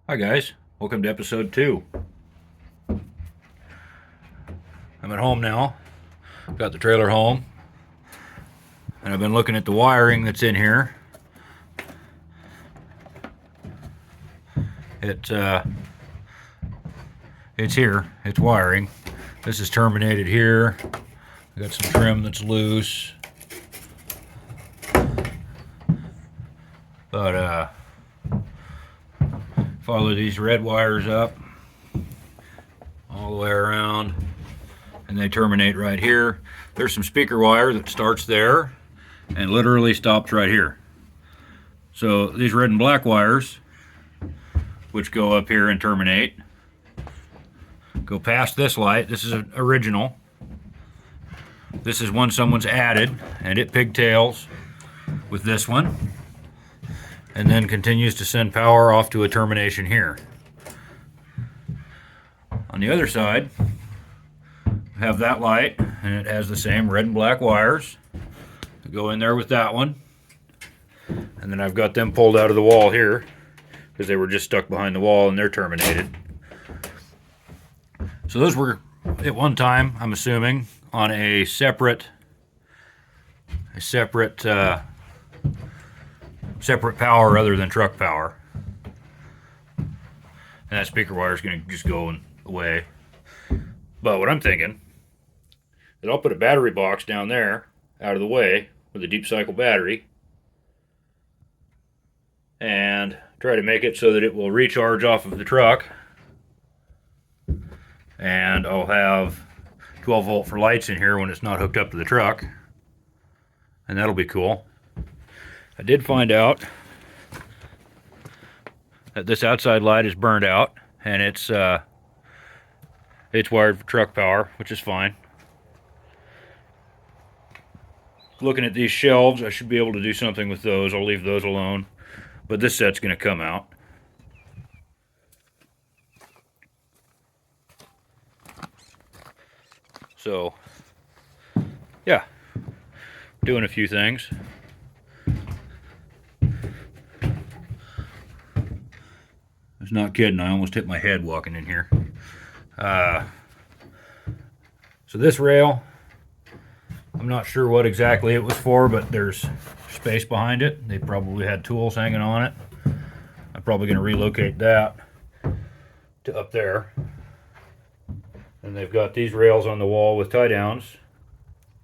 Hi guys, welcome to episode 2. I'm at home now, got the trailer home, and I've been looking at the wiring that's in here. It's here, it's wiring. This is terminated here. I got some trim that's loose. But follow these red wires up all the way around, and they terminate right here. There's some speaker wire that starts there and literally stops right here. So these red and black wires, which go up here and terminate, go past this light. This is an original. This is one someone's added, and it pigtails with this one, and then continues to send power off to a termination here. On the other side, I have that light, and it has the same red and black wires that go in there with that one. And then I've got them pulled out of the wall here because they were just stuck behind the wall and they're terminated. So those were at one time, I'm assuming, on a separate power other than truck power. And that speaker wire is going to just go away. But what I'm thinking is I'll put a battery box down there out of the way with a deep cycle battery and try to make it so that it will recharge off of the truck. And I'll have 12 volt for lights in here when it's not hooked up to the truck. And that'll be cool. I did find out that this outside light is burned out, and it's wired for truck power, which is fine. Looking at these shelves, I should be able to do something with those. I'll leave those alone. But this set's going to come out. So, yeah, doing a few things. I was not kidding, I almost hit my head walking in here. So this rail, I'm not sure what exactly it was for, but there's space behind it. They probably had tools hanging on it. I'm probably going to relocate that to up there. And they've got these rails on the wall with tie downs,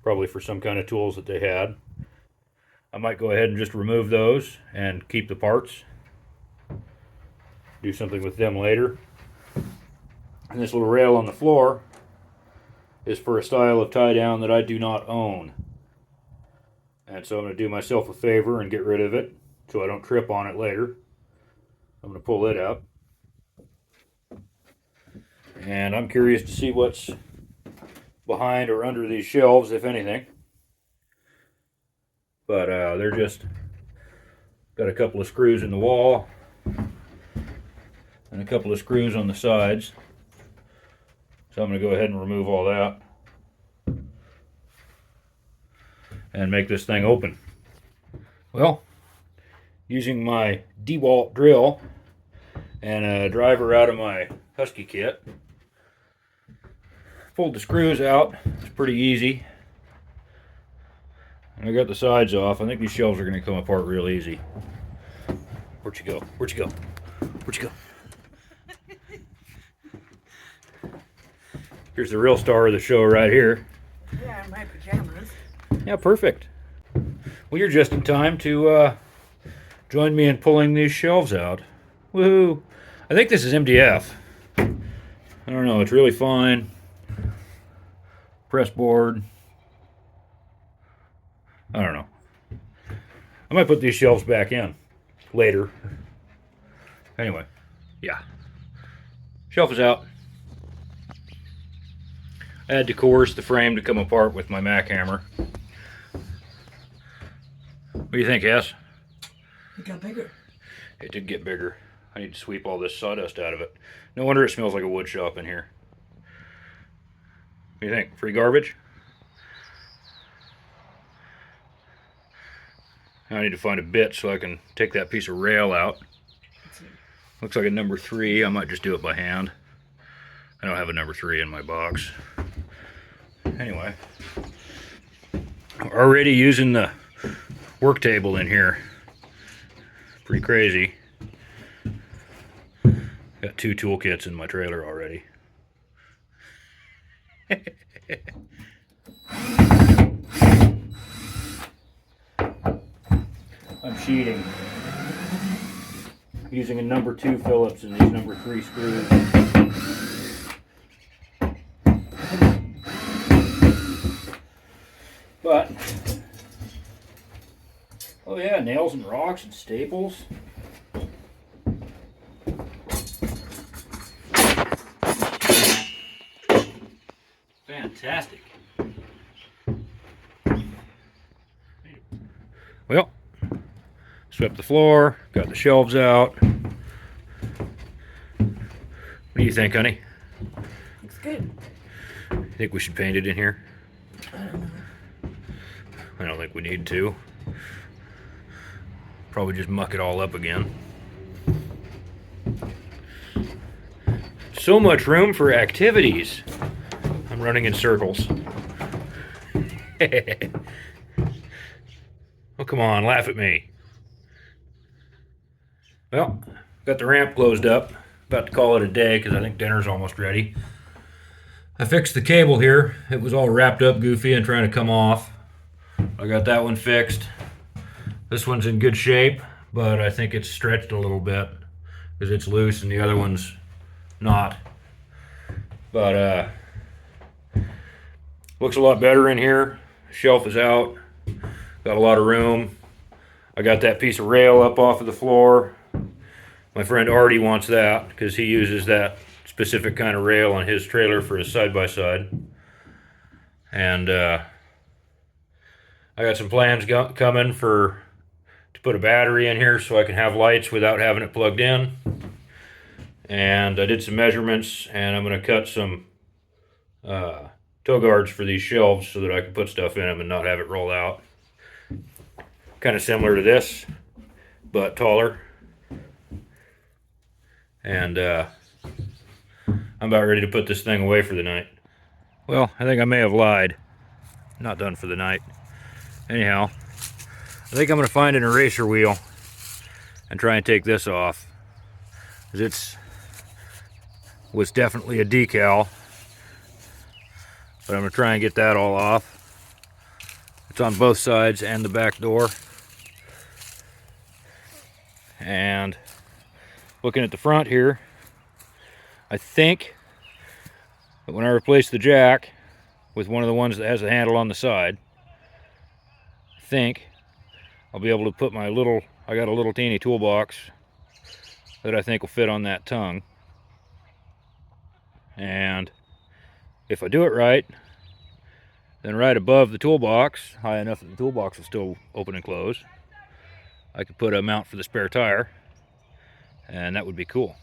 probably for some kind of tools that they had. I might go ahead and just remove those and keep the parts. Do something with them later. And this little rail on the floor is for a style of tie down that I do not own. And so I'm going to do myself a favor and get rid of it so I don't trip on it later. I'm going to pull it up. And I'm curious to see what's behind or under these shelves, if anything. But they're just got a couple of screws in the wall and a couple of screws on the sides. So I'm going to go ahead and remove all that and make this thing open. Well, using my DeWalt drill and a driver out of my Husky kit, pulled the screws out. It's pretty easy. And I got the sides off. I think these shelves are going to come apart real easy. Where'd you go? Where'd you go? Where'd you go? Here's the real star of the show right here. Yeah, in my pajamas. Yeah, perfect. Well, you're just in time to join me in pulling these shelves out. Woohoo! I think this is MDF. I don't know. It's really fine. Press board. I don't know. I might put these shelves back in later. Anyway, yeah. Shelf is out. I had to coerce the frame to come apart with my Mac hammer. What do you think, Hess? It got bigger. It did get bigger. I need to sweep all this sawdust out of it. No wonder it smells like a wood shop in here. What do you think? Free garbage? I need to find a bit so I can take that piece of rail out. Looks like a number 3. I might just do it by hand. I don't have a number 3 in my box. Anyway, already using the work table in here. Pretty crazy. Got 2 toolkits in my trailer already. I'm sheeting. Using a number 2 Phillips and these number 3 screws. But, oh yeah, nails and rocks and staples. Fantastic. Well, swept the floor, got the shelves out. What do you think, honey? Looks good. You think we should paint it in here? I don't know. I don't think we need to. Probably just muck it all up again. So much room for activities. I'm running in circles. Oh, come on, laugh at me. Well, got the ramp closed up. About to call it a day because I think dinner's almost ready. I fixed the cable here. It was all wrapped up goofy and trying to come off. I got that one fixed. This one's in good shape, but I think it's stretched a little bit because it's loose and the other one's not. But looks a lot better in here. Shelf is out. Got a lot of room. I got that piece of rail up off of the floor. My friend Artie wants that because he uses that specific kind of rail on his trailer for his side-by-side. And I got some plans coming to put a battery in here so I can have lights without having it plugged in. And I did some measurements, and I'm going to cut some toe guards for these shelves so that I can put stuff in them and not have it roll out. Kind of similar to this, but taller. And I'm about ready to put this thing away for the night. Well, I think I may have lied. Not done for the night. Anyhow, I think I'm going to find an eraser wheel and try and take this off. Because was definitely a decal. But I'm going to try and get that all off. It's on both sides and the back door. And looking at the front here, I think that when I replace the jack with one of the ones that has a handle on the side, I think I'll be able to put I got a little teeny toolbox that I think will fit on that tongue. And if I do it right, then right above the toolbox, high enough that the toolbox will still open and close, I could put a mount for the spare tire, and that would be cool.